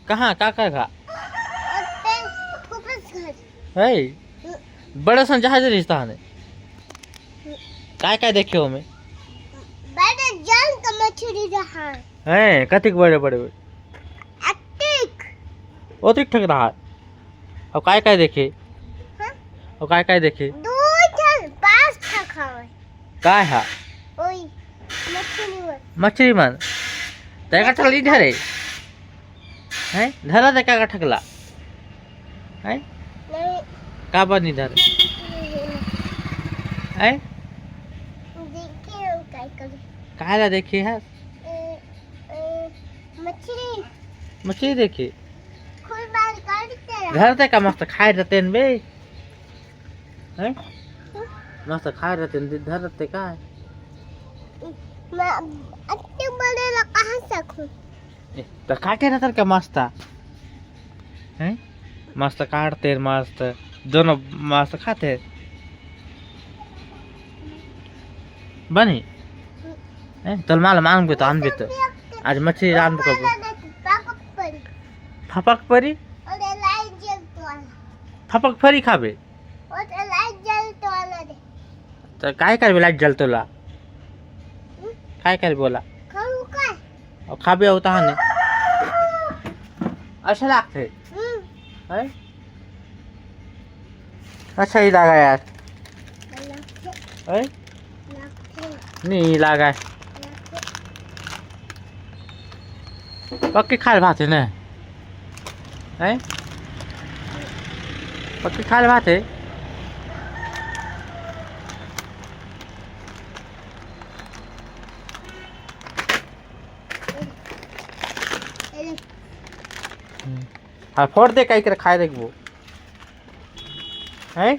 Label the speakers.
Speaker 1: कहाँ का खा
Speaker 2: खूपच घर
Speaker 1: है बड़ा सा जहाज रिश्ता है काय देखे हो में
Speaker 2: बड़ा जान का मछली रहा
Speaker 1: है कतिक बड़े बड़े
Speaker 2: अतिक
Speaker 1: ओतिक ठक रहा अब काय देखे
Speaker 2: हाँ?
Speaker 1: अब काय देखे
Speaker 2: दो जन पास था खावे
Speaker 1: काय हा
Speaker 2: ओई मछली वर
Speaker 1: मछली मन त्या ठकली धरे है धरा ते का ठकला है
Speaker 2: नहीं
Speaker 1: का बनी धर है
Speaker 2: देखिए काय करे
Speaker 1: कायला देखी है
Speaker 2: मछली
Speaker 1: मछली देखी
Speaker 2: खुल बार काटते रहा
Speaker 1: धरते का मस्त खाए रहते हैं बे है मस्त खाए रहते हैं धरते का
Speaker 2: मैं अति बड़े ला कहाँ से रखूं
Speaker 1: तो काटे रहते क्या मस्त है मस्त काटते मस्त दोनों मस्त खाते बनी चल माल मांग भी तो आन भी तो आज मछली रान कब फपक परी फपक फरी खाबे तो काय लाइट जलतो ला काय बोला और खाबे होता है अच्छा लागते है अच्छा ही लगा यार है नहीं लगा पक्के खाल भात है ना है पक्के खाल भात है हाँ फोड़ दे कहीं कर खाए देख वो है